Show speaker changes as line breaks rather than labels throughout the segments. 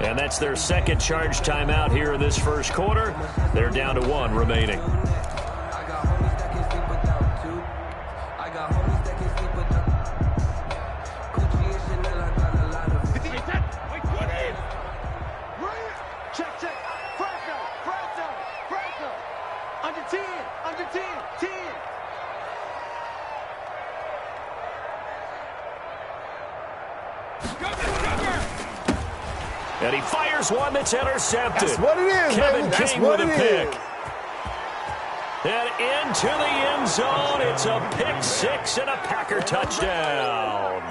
And that's their second charge timeout here in this first quarter. They're down to 1 remaining. And he fires one that's intercepted.
That's what it is,
Kevin
baby.
King with a pick. And into the end zone. It's a pick 6 and a Packer touchdown.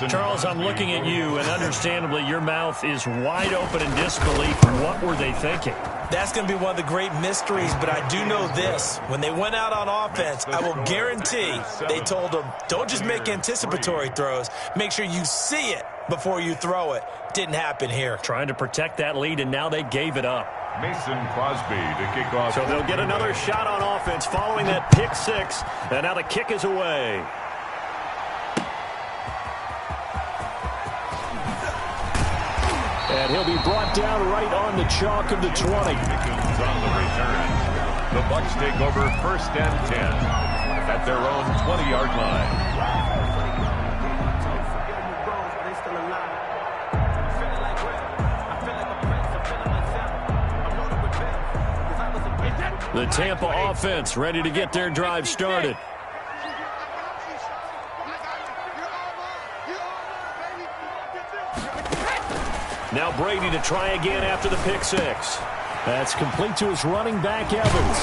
Charles, I'm looking at you, and understandably your mouth is wide open in disbelief. What were they thinking?
That's going to be one of the great mysteries, but I do know this. When they went out on offense, I will guarantee they told them, don't just make anticipatory throws. Make sure you see it before you throw it. Didn't happen here.
Trying to protect that lead, and now they gave it up.
Mason Crosby to kick off.
So they'll get another shot on offense following that pick 6, and now the kick is away. And he'll be brought down right on the chalk of the 20.
On the return. The Bucs take over 1st and 10 at their own 20-yard line.
The Tampa offense ready to get their drive started. Now Brady to try again after the pick 6. That's complete to his running back, Evans.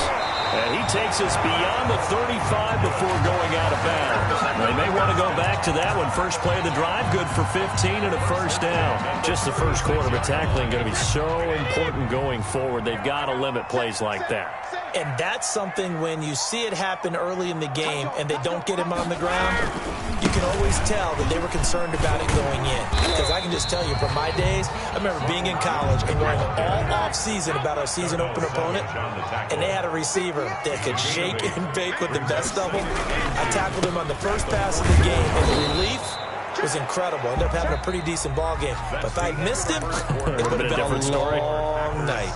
And he takes us beyond the 35 before going out of bounds. They may want to go back to that one. First play of the drive, good for 15 and a first down. Just the first quarter, but tackling going to be so important going forward. They've got to limit plays like that.
And that's something when you see it happen early in the game and they don't get him on the ground, you can always tell that they were concerned about it going in. Because I can just tell you, from my days, I remember being in college and going all off-season about our season opener opponent, and they had a receiver that could shake and bake with the best of them. I tackled him on the first pass of the game, and the relief was incredible. Ended up having a pretty decent ball game. But if I missed him, it would have been a long night.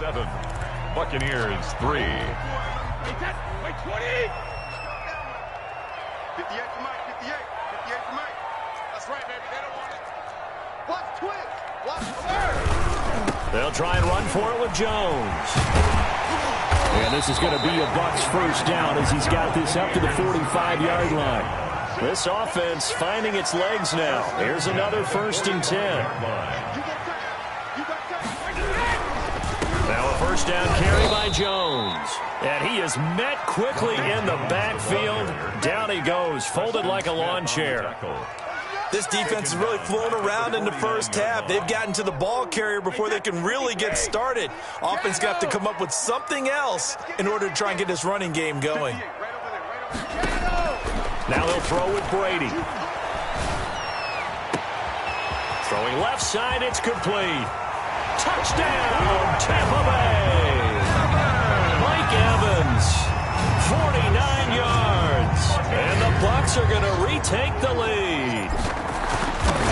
Buccaneers 3.
58 for Mike, 58 for Mike. That's right, baby. They don't want it. Watch twist. Watch third.
They'll try and run for it with Jones. And this is going to be a Bucs first down as he's got this up to the 45-yard line. This offense finding its legs now. Here's another 1st and 10. Now a first down carry by Jones. And he is met quickly in the backfield. Down he goes, folded like a lawn chair.
This defense has really flown around in the first half. They've gotten to the ball carrier before they can really get started. Offense got to come up with something else in order to try and get this running game going.
Now they'll throw with Brady. Throwing left side, it's complete. Touchdown, Tampa Bay. Mike Evans, 49 yards. And the Bucs are going to retake the lead.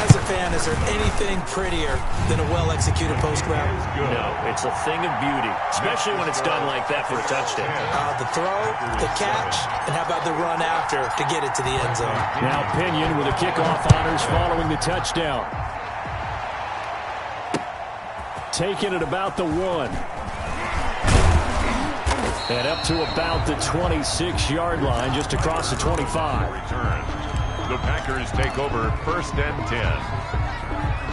As a fan, is there anything prettier than a well-executed post route?
No, it's a thing of beauty, especially when it's done like that for a touchdown.
The throw, the catch, and how about the run after to get it to the end zone?
Now Pinion with the kickoff honors following the touchdown. Taking it about the 1. And up to about the 26-yard line, just across the 25.
Return. The Packers take over 1st and 10.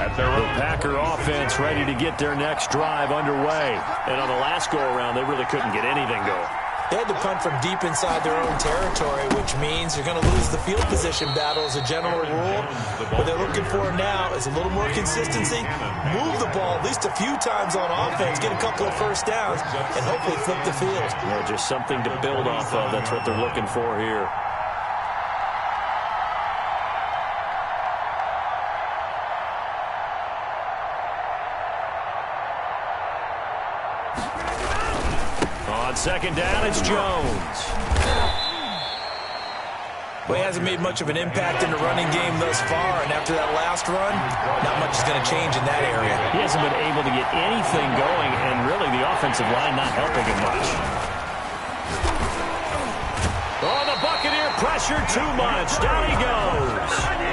At their
The Packer offense ready to get their next drive underway. And on the last go-around, they really couldn't get anything going.
They had to punt from deep inside their own territory, which means you're going to lose the field position battle as a general rule. What they're looking for now is a little more consistency, move the ball at least a few times on offense, get a couple of first downs, and hopefully flip the field.
Well, just something to build off of. That's what they're looking for here. On second down, it's Jones.
Well, he hasn't made much of an impact in the running game thus far, and after that last run, not much is going to change in that area.
He hasn't been able to get anything going, and really the offensive line not helping him much. Oh, the Buccaneer pressure too much. Down he goes.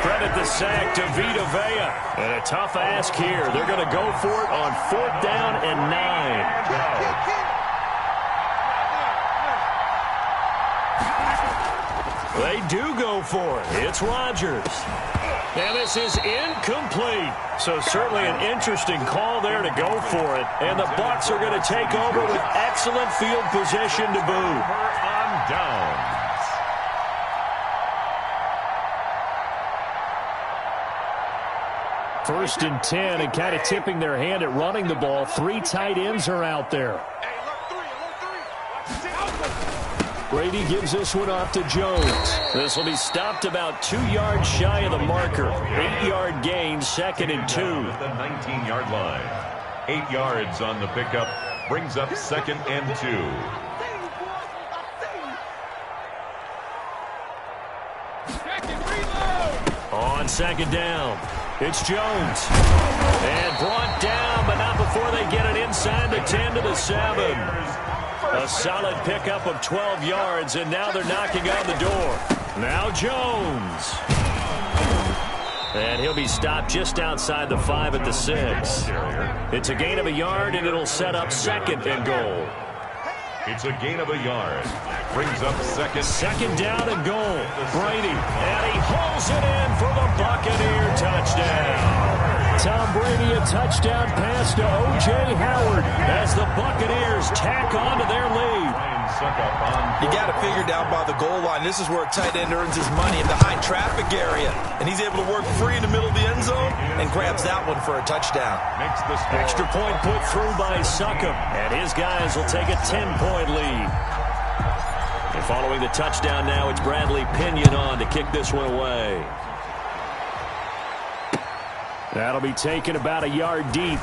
Credit the sack to Vita Vea. And a tough ask here. They're going to go for it on 4th down and 9. They do go for it. It's Rodgers. And this is incomplete. So certainly an interesting call there to go for it. And the Bucs are going to take over with excellent field position to boot.
On downs.
First and 10, and kind of tipping their hand at running the ball. 3 tight ends are out there. Brady gives this one off to Jones. This will be stopped about 2 yards shy of the marker. 8-yard gain, 2nd and 2.
At the 19-yard line. 8 yards on the pickup. Brings up 2nd and 2.
On 2nd down, it's Jones. And brought down, but not before they get it inside the 10 to the 7. A solid pickup of 12 yards, and now they're knocking on the door. Now Jones. And he'll be stopped just outside the 5 at the 6. It's a gain of a yard, and it'll set up 2nd and goal.
It's a gain of a yard. Brings up 2nd.
2nd down and goal. Brady, and he hauls it in for the Buccaneer touchdown. Tom Brady, a touchdown pass to O.J. Howard as the Buccaneers tack on to their lead.
You got to figure down by the goal line. This is where a tight end earns his money in the high traffic area. And he's able to work free in the middle of the end zone and grabs that one for a touchdown.
Extra point put through by Succop. And his guys will take a 10-point lead. And following the touchdown now, it's Bradley Pinion on to kick this one away. That'll be taken about a yard deep.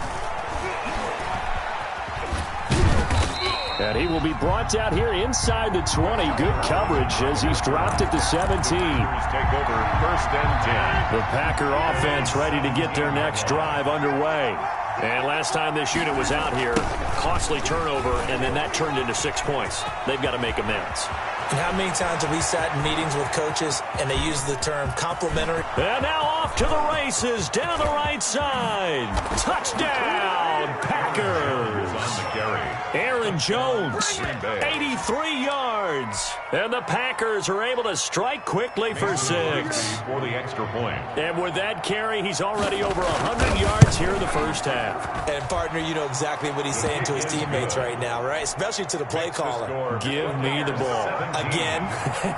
And he will be brought down here inside the 20. Good coverage as he's dropped at the 17.
Take over 1st and 10.
The Packer offense ready to get their next drive underway. And last time this unit was out here, costly turnover, and then that turned into 6 points. They've got to make amends.
And how many times have we sat in meetings with coaches and they use the term complimentary?
And now off to the races down the right side. Touchdown, Packers.
On the carry.
Aaron Jones, 83 yards. And the Packers are able to strike quickly for 6.
For the extra point.
And with that carry, he's already over 100 yards here in the first half.
And, partner, you know exactly what he's saying to his teammates right now, right? Especially to the play caller.
Give me the ball.
Again,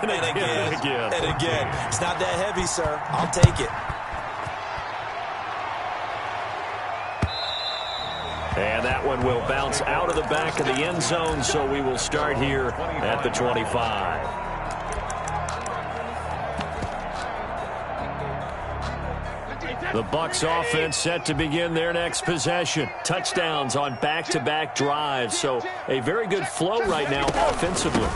and again,
again,
and again. It's not that heavy, sir. I'll take it.
And that one will bounce out of the back of the end zone, so we will start here at the 25. The Bucs offense set to begin their next possession. Touchdowns on back-to-back drives, so a very good flow right now offensively.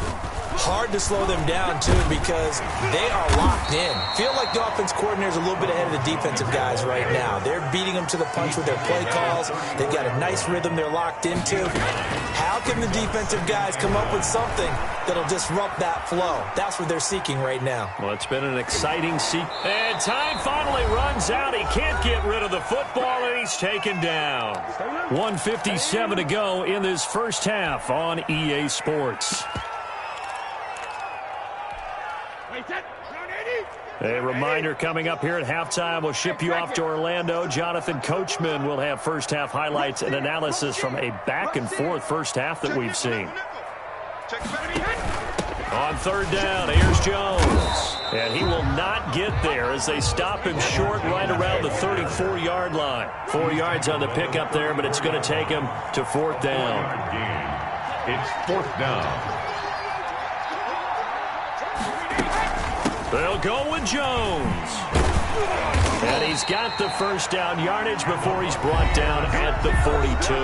Hard to slow them down, too, because they are locked in. Feel like the offense coordinator is a little bit ahead of the defensive guys right now. They're beating them to the punch with their play calls. They've got a nice rhythm they're locked into. How can the defensive guys come up with something that'll disrupt that flow? That's what they're seeking right now.
Well, it's been an exciting season. And time finally runs out. He can't get rid of the football, and he's taken down. 1:57 to go in this first half on EA Sports. A reminder coming up here at halftime. We'll ship you off to Orlando. Jonathan Coachman will have first half highlights and analysis from a back-and-forth first half that we've seen. On 3rd down, here's Jones. And he will not get there as they stop him short right around the 34-yard line. 4 yards on the pickup there, but it's going to take him to 4th down.
It's 4th down.
They'll go with Jones. And he's got the first down yardage before he's brought down at the 42.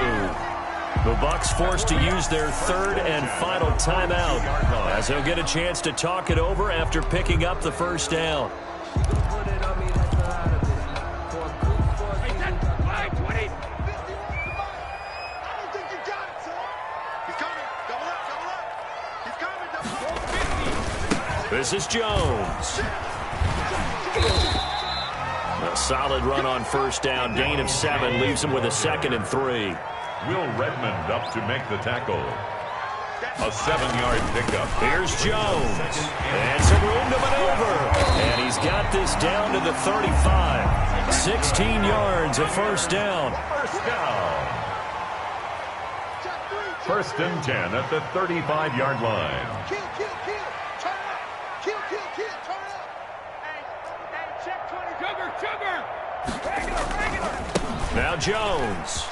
The Bucs forced to use their third and final timeout, as they'll get a chance to talk it over after picking up the first down. This is Jones. A solid run on first down. Gain of 7 leaves him with a 2nd and 3.
Will Redmond up to make the tackle. A 7-yard pickup.
Here's Jones. And some room to maneuver. And he's got this down to the 35. 16 yards of first down.
First down. First and 10 at the 35-yard line.
Kill, kill, kill. Turn up. Kill, kill, kill. Turn up. Hey, check 20. Sugar. Regular.
Now Jones.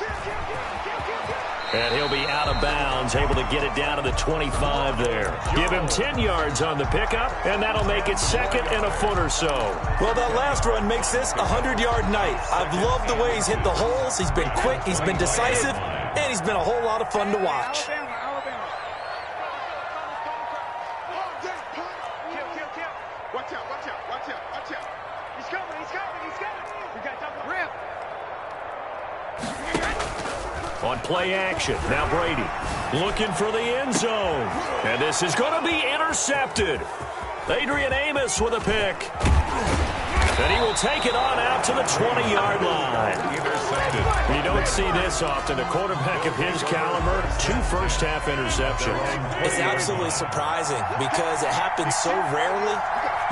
And he'll be out of bounds, able to get it down to the 25 there. Give him 10 yards on the pickup, and that'll make it 2nd and a foot or so.
Well, that last run makes this a 100-yard night. I've loved the way he's hit the holes. He's been quick, he's been decisive, and he's been a whole lot of fun to watch.
Watch out. He's coming. We got double rip.
On play action, now Brady looking for the end zone. And this is going to be intercepted. Adrian Amos with a pick. And he will take it on out to the 20-yard line.
Intercepted.
You don't see this often. A quarterback of his caliber, 2 first-half interceptions.
It's absolutely surprising because it happens so rarely.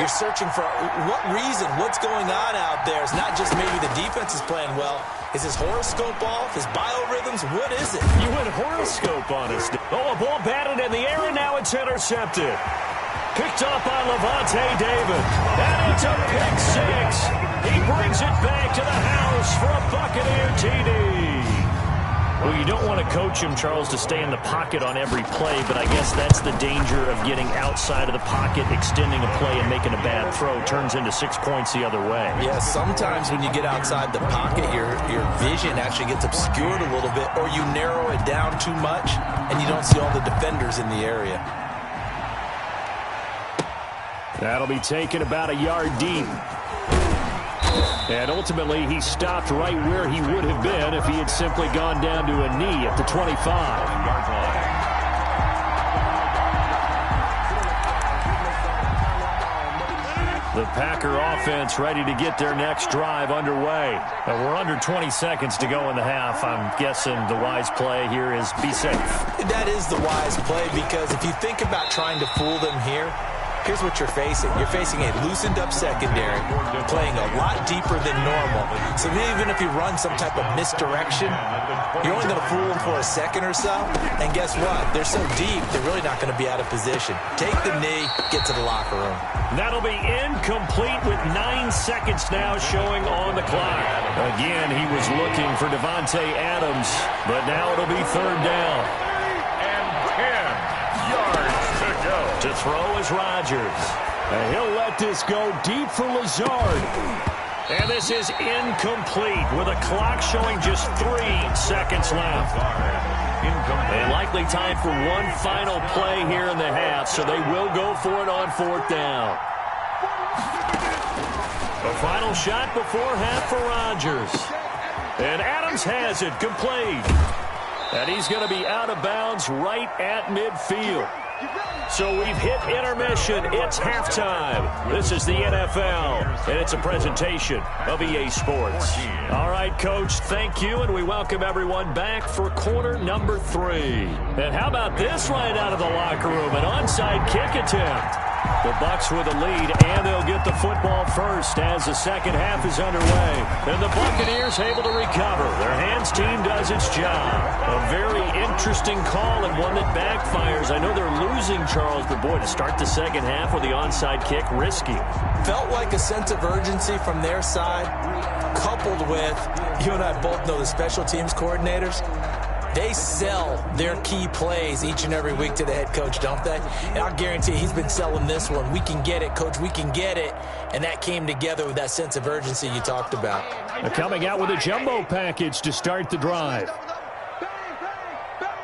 You're searching for what reason, what's going on out there. It's not just maybe the defense is playing well. Is his horoscope off? His biorhythms? What is it?
You went horoscope on us. Oh, a ball batted in the air, and now it's intercepted. Picked up by Levante David. And it's a pick 6. He brings it back to the house for a Buccaneer TD. Well, you don't want to coach him, Charles, to stay in the pocket on every play, but I guess that's the danger of getting outside of the pocket, extending a play, and making a bad throw. Turns into 6 points the other way.
Yeah, sometimes when you get outside the pocket, your vision actually gets obscured a little bit, or you narrow it down too much, and you don't see all the defenders in the area.
That'll be taken about a yard deep. And ultimately, he stopped right where he would have been if he had simply gone down to a knee at the 25-yard line. The Packer offense ready to get their next drive underway. We're under 20 seconds to go in the half. I'm guessing the wise play here is be safe.
That is the wise play because if you think about trying to fool them here, here's what you're facing. You're facing a loosened-up secondary, playing a lot deeper than normal. So even if you run some type of misdirection, you're only going to fool them for a second or so. And guess what? They're so deep, they're really not going to be out of position. Take the knee, get to the locker room.
That'll be incomplete with 9 seconds now showing on the clock. Again, he was looking for Devontae Adams, but now it'll be 3rd down.
And 10 yards to go.
To throw is Rodgers. And he'll let this go deep for Lazard. And this is incomplete with a clock showing just 3 seconds left. And likely time for one final play here in the half, so they will go for it on 4th down. A final shot before half for Rodgers. And Adams has it complete. And he's going to be out of bounds right at midfield. So we've hit intermission. It's halftime. This is the NFL, and it's a presentation of EA Sports. All right, Coach, thank you, and we welcome everyone back for quarter number 3. And how about this right out of the locker room, an onside kick attempt. The Bucs with a lead, and they'll get the football first as the second half is underway. And the Buccaneers able to recover. Their hands team does its job. A very interesting call and one that backfires. I know they're losing, Charles, but boy, to start the second half with the onside kick, risky.
Felt like a sense of urgency from their side, coupled with, you and I both know the special teams coordinators. They sell their key plays each and every week to the head coach, don't they? And I'll guarantee he's been selling this one. We can get it, Coach. We can get it. And that came together with that sense of urgency you talked about.
They're coming out with a jumbo package to start the drive.
Bang, bang, bang.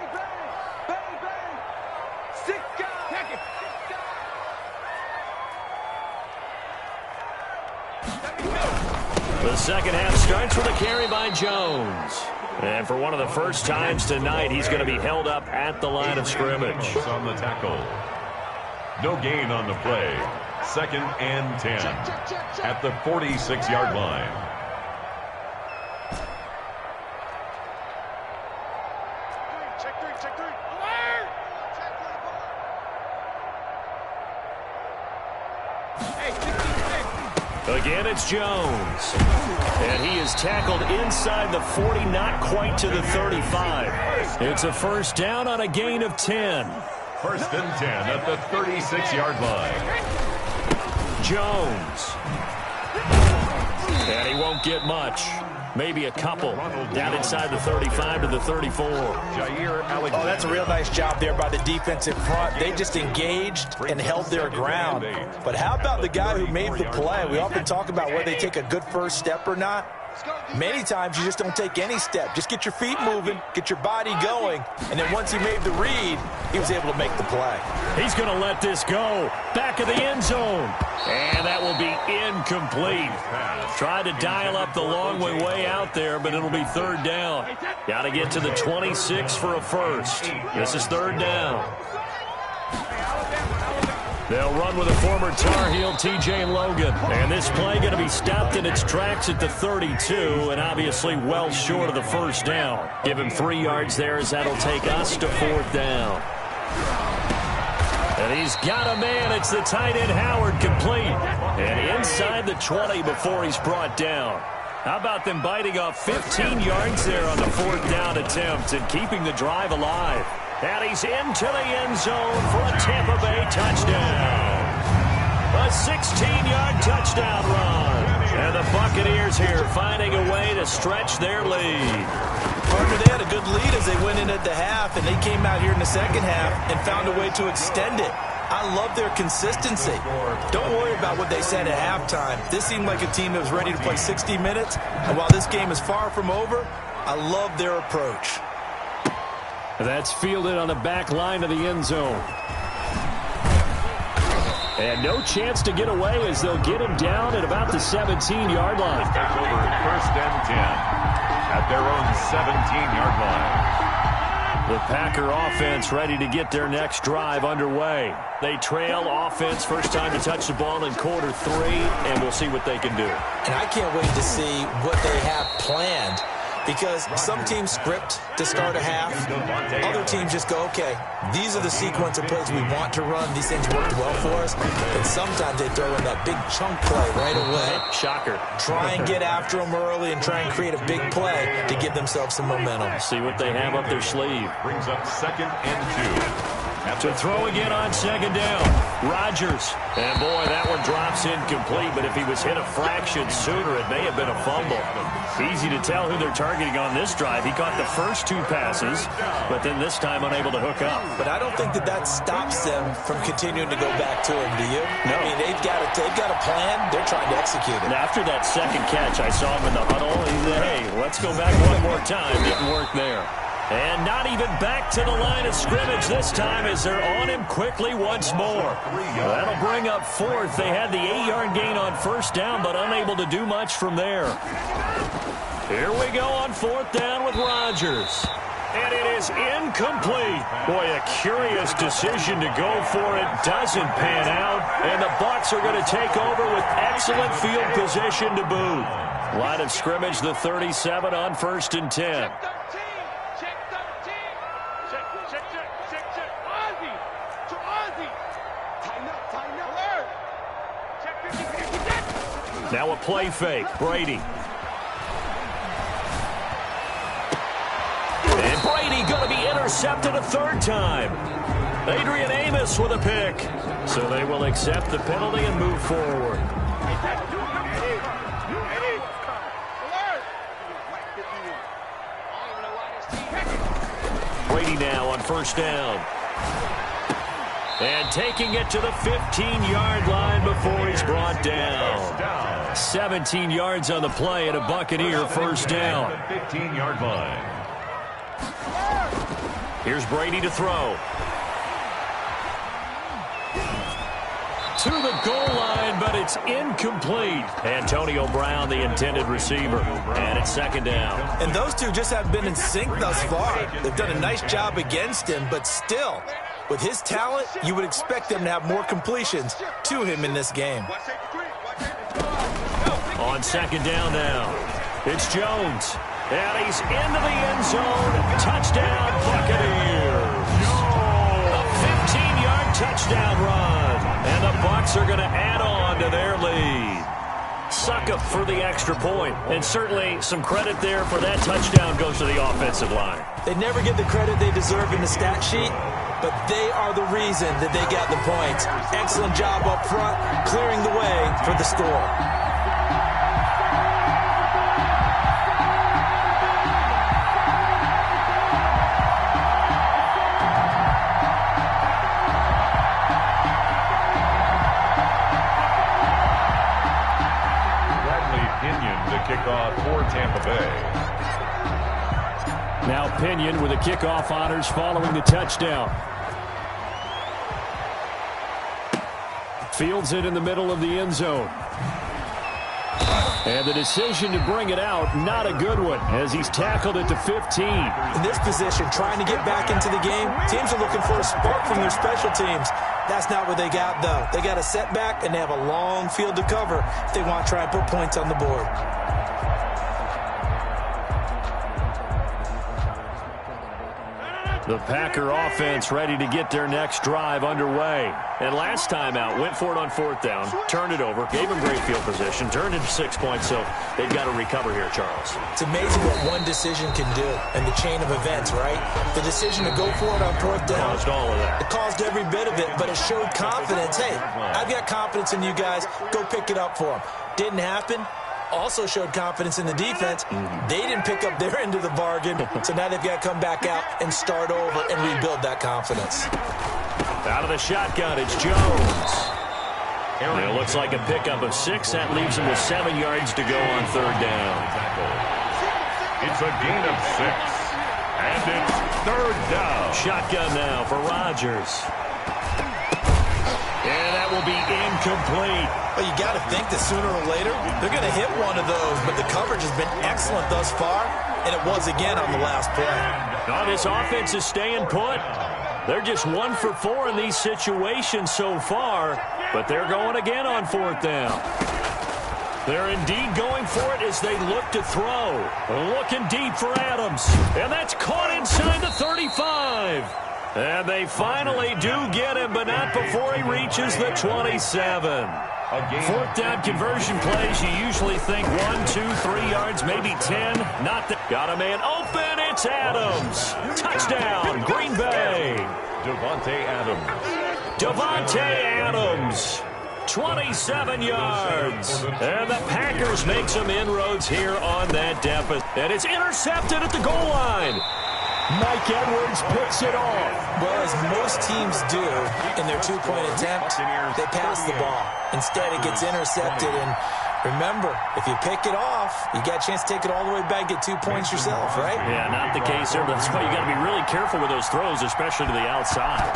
The second half starts with a carry by Jones. And for one of the first times tonight, he's going to be held up at the line of scrimmage.
On the tackle. No gain on the play. 2nd and 10 at the 46-yard line.
Check three.
Again, it's Jones. And he is tackled inside the 40, not quite to the 35. It's a first down on a gain of 10.
1st and 10 at the 36-yard line.
Jones. And he won't get much. Maybe a couple. Down inside the 35 to the 34.
Oh, that's a real nice job there by the defensive front. They just engaged and held their ground. But how about the guy who made the play? We often talk about whether they take a good first step or not. Many times you just don't take any step. Just get your feet moving, get your body going, and then once he made the read, he was able to make the play.
He's going to let this go. Back of the end zone. And that will be incomplete. Tried to dial up the long way out there, but it'll be 3rd down. Got to get to the 26 for a first. This is 3rd down. They'll run with a former Tar Heel, T.J. Logan. And this play going to be stopped in its tracks at the 32, and obviously well short of the first down. Give him 3 yards there as that'll take us to 4th down. And he's got a man. It's the tight end Howard, complete. And inside the 20 before he's brought down. How about them biting off 15 yards there on the 4th down attempt and keeping the drive alive. And he's into the end zone for a Tampa Bay touchdown. A 16-yard touchdown run. And the Buccaneers here finding a way to stretch their lead.
Partner, they had a good lead as they went in at the half, and they came out here in the second half and found a way to extend it. I love their consistency. Don't worry about what they said at halftime. This seemed like a team that was ready to play 60 minutes, and while this game is far from over, I love their approach.
That's fielded on the back line of the end zone. And no chance to get away as they'll get him down at about the 17-yard line.
Over 1st and 10 at their own 17-yard line.
The Packer offense ready to get their next drive underway. They trail offense, first time to touch the ball in quarter 3, and we'll see what they can do.
And I can't wait to see what they have planned, because some teams script to start a half. Other teams just go, okay, these are the sequence of plays we want to run. These things worked well for us. And sometimes they throw in that big chunk play right away.
Shocker.
Try and get after them early and try and create a big play to give themselves some momentum.
See what they have up their sleeve.
Brings up 2nd and 2.
To throw again on 2nd down. Rodgers. And boy, that one drops incomplete, but if he was hit a fraction sooner, it may have been a fumble. Easy to tell who they're targeting on this drive. He caught the first 2 passes, but then this time unable to hook up.
But I don't think that stops them from continuing to go back to him, do you?
No.
I mean, they've got a plan. They're trying to execute it.
And after that second catch, I saw him in the huddle. He said, hey, let's go back one more time. Didn't work there. And not even back to the line of scrimmage this time as they're on him quickly once more. That'll bring up 4th. They had the 8-yard gain on first down, but unable to do much from there. Here we go on 4th down with Rodgers. And it is incomplete. Boy, a curious decision to go for it. Doesn't pan out. And the Bucs are going to take over with excellent field position to boot. Line of scrimmage, the 37 on 1st and 10. Now a play fake. Brady. And Brady going to be intercepted a 3rd time. Adrian Amos with a pick. So they will accept the penalty and move forward. Brady now on 1st down. And taking it to the 15-yard line before he's brought down. 17 yards on the play and a Buccaneer first down.
15-yard line.
Here's Brady to throw. To the goal line, but it's incomplete. Antonio Brown, the intended receiver. And it's second down.
And those two just have been in sync thus far. They've done a nice job against him, but still, with his talent, you would expect them to have more completions to him in this game.
On second down now, it's Jones. And he's into the end zone. Touchdown, Buccaneers. A 15-yard touchdown run. And the Bucs are going to add on to their lead. Suck up for the extra point. And certainly some credit there for that touchdown goes to the offensive line.
They never get the credit they deserve in the stat sheet, but they are the reason that they got the points. Excellent job up front, clearing the way for the score.
Kickoff for Tampa Bay.
Now Pinion with the kickoff honors following the touchdown. Fields it in the middle of the end zone. And the decision to bring it out, not a good one, as he's tackled it to 15.
In this position, trying to get back into the game, teams are looking for a spark from their special teams. That's not what they got, though. They got a setback, and they have a long field to cover if they want to try and put points on the board.
The Packer offense ready to get their next drive underway. And last time out, went for it on fourth down, turned it over, gave them great field position, turned into 6 points, so they've got to recover here, Charles.
It's amazing what one decision can do and the chain of events, right? The decision to go for it on fourth down.
Caused all of that.
It caused every bit of it, but it showed confidence. Hey, I've got confidence in you guys. Go pick it up for them. Didn't happen. Also showed confidence in the defense. They didn't pick up their end of the bargain, so now they've got to come back out and start over and rebuild that confidence.
Out of the shotgun, it's Jones. And it looks like a pickup of 6. That leaves him with 7 yards to go on third down.
It's a gain of 6. And it's third down.
Shotgun now for Rodgers. And that will be incomplete.
Well, you got to think that sooner or later they're going to hit one of those, but the coverage has been excellent thus far, and it was again on the last play.
Now this offense is staying put. They're just 1 for 4 in these situations so far, but they're going again on fourth down. They're indeed going for it as they look to throw. Looking deep for Adams, and that's caught inside the 35. And they finally do get him, but not before he reaches the 27. Fourth down conversion plays, you usually think 1, 2, 3 yards, maybe 10. Not that. Got a man open. It's Adams. Touchdown, Green Bay. Davante Adams. 27 yards. And the Packers make some inroads here on that deficit. And it's intercepted at the goal line. Mike Edwards picks it off.
Well, as most teams do in their two-point attempt, they pass the ball. Instead, it gets intercepted. And remember, if you pick it off, you got a chance to take it all the way back, get 2 points yourself, right?
Yeah, not the case there. But that's why you got to be really careful with those throws, especially to the outside.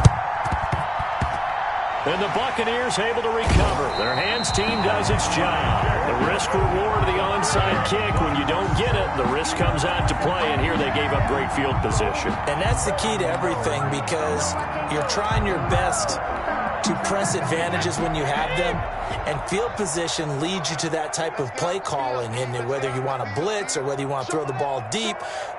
And the Buccaneers able to recover. Their hands team does its job. The risk-reward of the onside kick, when you don't get it, the risk comes out to play, and here they gave up great field position.
And that's the key to everything, because you're trying your best to press advantages when you have them, and field position leads you to that type of play calling, and whether you want to blitz or whether you want to throw the ball deep,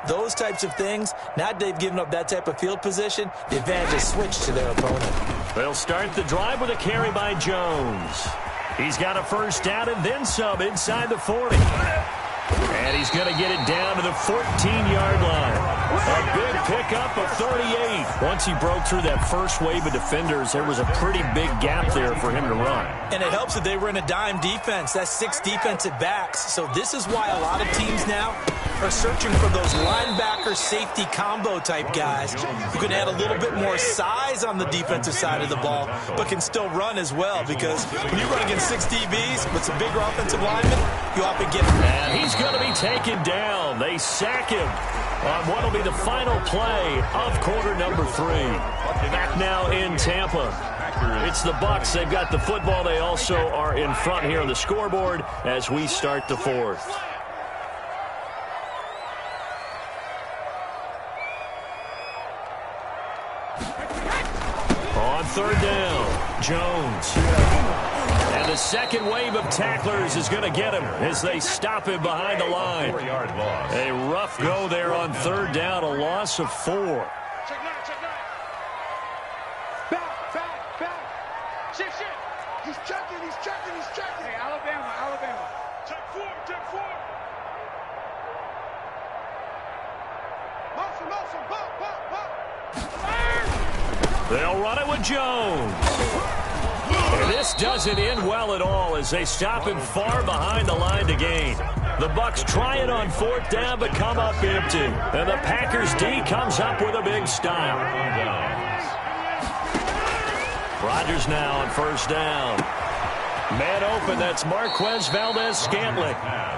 those types of things. Now they've given up that type of field position, the advantage is switched to their opponent.
They'll start the drive with a carry by Jones. He's got a first down and then some inside the 40. And he's going to get it down to the 14-yard line. A big pickup of 38. Once he broke through that first wave of defenders, there was a pretty big gap there for him to run.
And it helps that they were in a dime defense. That's 6 defensive backs. So this is why a lot of teams now are searching for those linebacker safety combo type guys who can add a little bit more size on the defensive side of the ball, but can still run as well, because when you run against 6 DBs with some bigger offensive linemen, you often get...
And he's going to be taken down. They sack him on what will be the final play of quarter number 3. Back now in Tampa. It's the Bucs. They've got the football. They also are in front here on the scoreboard as we start the fourth. On third down, Jones. And the second wave of tacklers is going to get him as they stop him behind the line. A rough go there on third down, a loss of 4.
Check nine, check nine. Back. Shift. He's checking. Hey, Alabama. Check four. Motion, bump.
They'll run it with Jones. And this doesn't end well at all as they stop him far behind the line to gain. The Bucs try it on fourth down but come up empty. And the Packers D comes up with a big stop. Rodgers now on first down. Man open, that's Marquez Valdez-Scantling.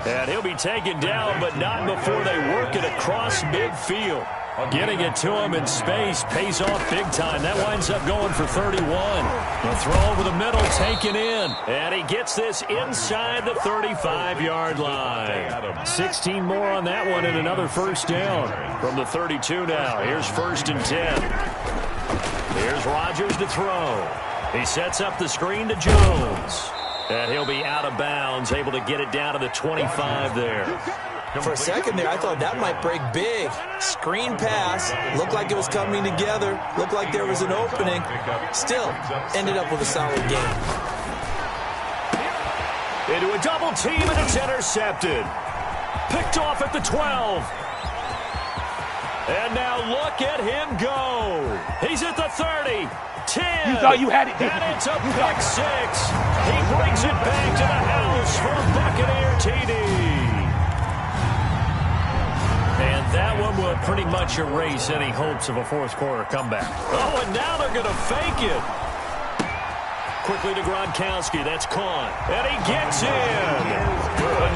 And he'll be taken down, but not before they work it across midfield. Getting it to him in space pays off big time. That winds up going for 31. The throw over the middle taken in. And he gets this inside the 35-yard line. 16 more on that one and another first down from the 32 now. Here's first and 10. Here's Rodgers to throw. He sets up the screen to Jones. And he'll be out of bounds, able to get it down to the 25 there.
For a second there, I thought that might break big. Screen pass. Looked like it was coming together. Looked like there was an opening. Still, ended up with a solid game.
Into a double team, and it's intercepted. Picked off at the 12. And now look at him go. He's at the 30. 10.
You thought you had it.
And it's a pick six. He brings it back to the house for a Buccaneer TD. And that one will pretty much erase any hopes of a fourth quarter comeback. Oh, and now they're going to fake it. Quickly to Gronkowski. That's caught. And he gets in.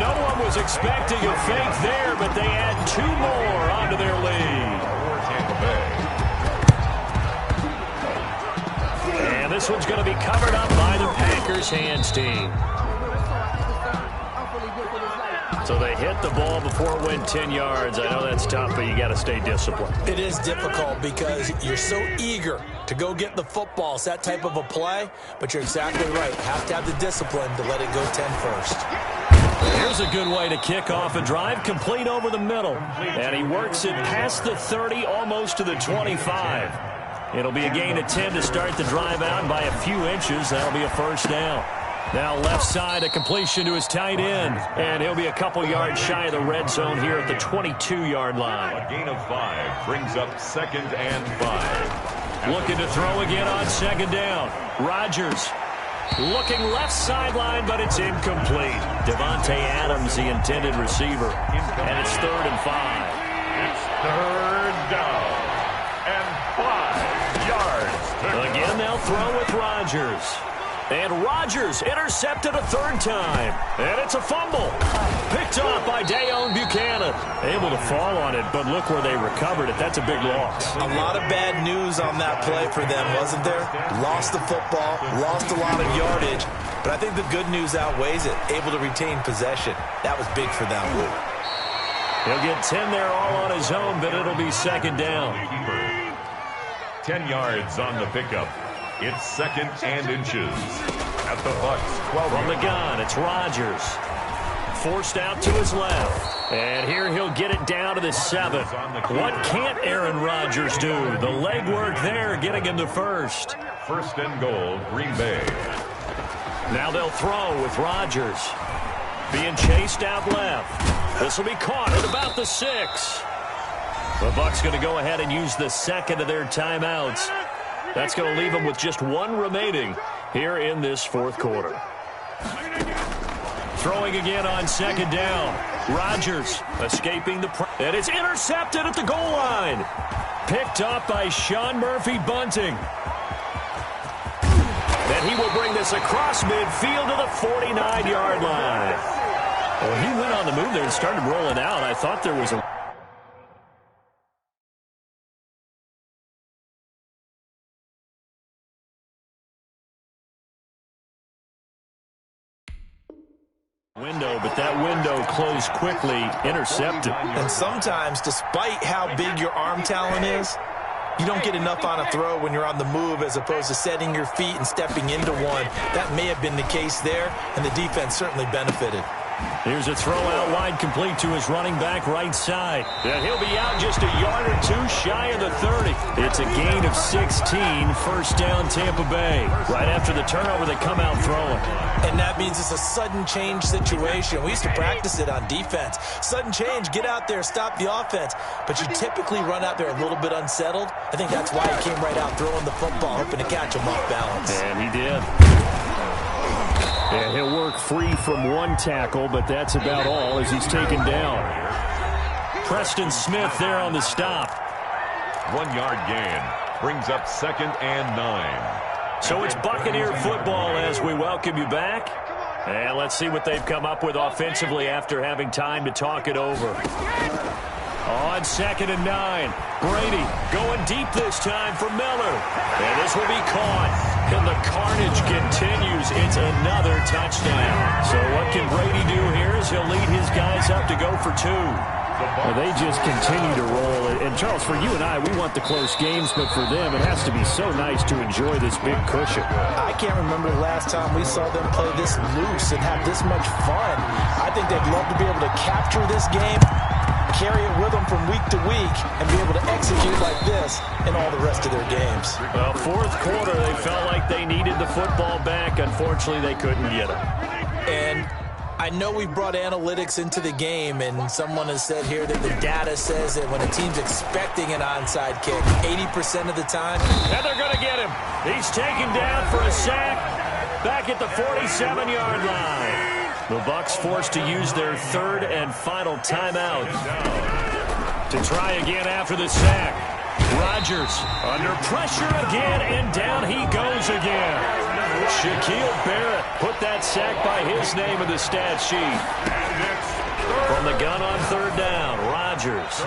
No one was expecting a fake there, but they add 2 more onto their lead. And this one's going to be covered up by the Packers hands team. So they hit the ball before it went 10 yards. I know that's tough, but you got to stay disciplined.
It is difficult because you're so eager to go get the football. It's that type of a play, but you're exactly right. You have to have the discipline to let it go 10 first.
Here's a good way to kick off a drive, complete over the middle. And he works it past the 30, almost to the 25. It'll be a gain of 10 to start the drive out by a few inches. That'll be a first down. Now left side, a completion to his tight end. And he'll be a couple yards shy of the red zone here at the 22-yard line.
A gain of 5 brings up 2nd and 5.
Looking to throw again on second down. Rodgers looking left sideline, but it's incomplete. Devontae Adams, the intended receiver. And it's 3rd and 5.
It's 3rd down and 5 yards.
Again, they'll throw with Rodgers. And Rodgers intercepted a 3rd time. And it's a fumble. Picked off by Dayon Buchanan. Able to fall on it, but look where they recovered it. That's a big loss.
A lot of bad news on that play for them, wasn't there? Lost the football, lost a lot of yardage. But I think the good news outweighs it. Able to retain possession. That was big for them.
He'll get 10 there all on his own, but it'll be 2nd down.
10 yards on the pickup. It's 2nd and inches. At the Bucs, 12.
From the gun, it's Rodgers. Forced out to his left. And here he'll get it down to the 7. What can't Aaron Rodgers do? The legwork there getting him to first.
1st and goal, Green Bay.
Now they'll throw with Rodgers. Being chased out left. This will be caught at about the 6. The Bucs going to go ahead and use the 2nd of their timeouts. That's going to leave them with just 1 remaining here in this 4th quarter. Throwing again on 2nd down. Rodgers escaping the and it's intercepted at the goal line. Picked up by Sean Murphy-Bunting. Then he will bring this across midfield to the 49-yard line. Well, he went on the move there and started rolling out. I thought there was a Window, but that window closed quickly, intercepted.
And sometimes, despite how big your arm talent is, you don't get enough on a throw when you're on the move as opposed to setting your feet and stepping into one. That may have been the case there, and the defense certainly benefited.
Here's a throw out wide, complete to his running back right side. And he'll be out just a yard or two shy of the 30. It's a gain of 16, first down Tampa Bay. Right after the turnover, they come out throwing.
And that means it's a sudden change situation. We used to practice it on defense. Sudden change, get out there, stop the offense. But you typically run out there a little bit unsettled. I think that's why he came right out throwing the football, hoping to catch him off balance.
And he did. And he'll work free from one tackle, but that's about all as he's taken down. Preston Smith there on the stop.
1 yard gain. Brings up 2nd and 9.
So it's Buccaneer football as we welcome you back. And let's see what they've come up with offensively after having time to talk it over. On 2nd and 9. Brady going deep this time for Miller. And this will be caught. And the carnage continues. It's another touchdown. So what can Brady do here is he'll lead his guys up to go for 2. Well, they just continue to roll. And, Charles, for you and I, we want the close games, but for them, it has to be so nice to enjoy this big cushion.
I can't remember the last time we saw them play this loose and have this much fun. I think they'd love to be able to capture this game, carry it with them from week to week, and be able to execute like this in all the rest of their games.
Well, fourth quarter, they felt like they needed the football back. Unfortunately, they couldn't get it.
And I know we brought analytics into the game, and someone has said here that the data says that when a team's expecting an onside kick, 80% of the time.
And they're going to get him. He's taken down for a sack back at the 47-yard line. The Bucs forced to use their 3rd and final timeout to try again after the sack. Rodgers under pressure again, and down he goes again. Shaquille Barrett put that sack by his name in the stat sheet. From the gun on 3rd down, Rodgers.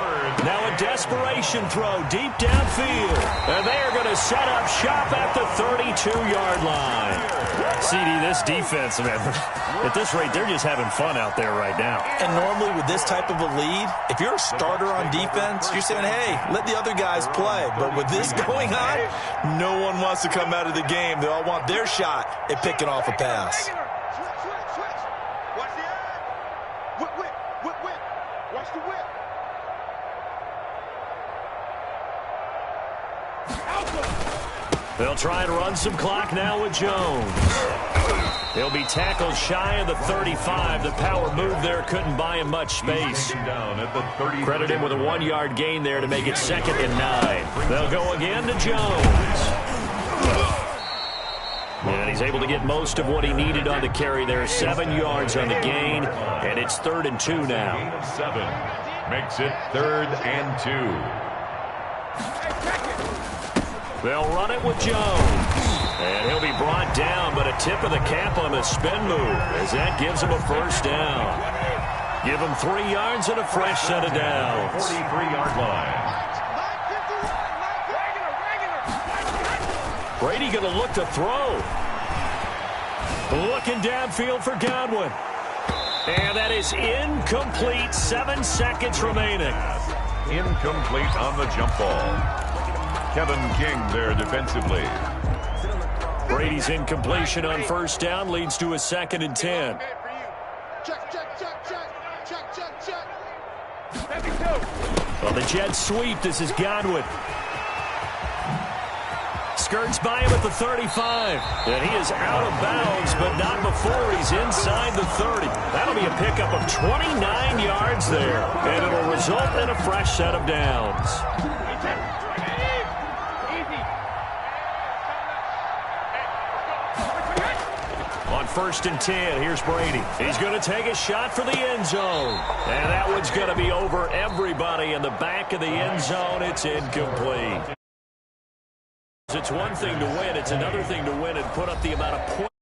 Now a desperation throw deep downfield. And they are going to set up shop at the 32-yard line. CD, this defense, man, at this rate, they're just having fun out there right now.
And normally with this type of a lead, if you're a starter on defense, you're saying, hey, let the other guys play. But with this going on, no one wants to come out of the game. They all want their shot at picking off a pass.
They'll try and run some clock now with Jones. He'll be tackled shy of the 35. The power move there couldn't buy him much space. Credit him with a 1-yard gain there to make it 2nd and 9. They'll go again to Jones. And he's able to get most of what he needed on the carry there. 7 yards on the gain, and it's 3rd and 2 now.
7 makes it 3rd and 2.
They'll run it with Jones. And he'll be brought down, but a tip of the cap on the spin move as that gives him a first down. Give him 3 yards and a fresh set of downs.
43-yard line.
Brady going to look to throw. Looking downfield for Godwin. And that is incomplete. 7 seconds remaining.
Incomplete on the jump ball. Kevin King there defensively.
Brady's incompletion on first down leads to a 2nd and 10. Well, the jet sweep. This is Godwin. Skirts by him at the 35. And he is out of bounds, but not before he's inside the 30. That'll be a pickup of 29 yards there. And it'll result in a fresh set of downs. On 1st and 10, here's Brady. He's going to take a shot for the end zone. And that one's going to be over everybody in the back of the end zone. It's incomplete. It's one thing to win. It's another thing to win and put up the amount of points.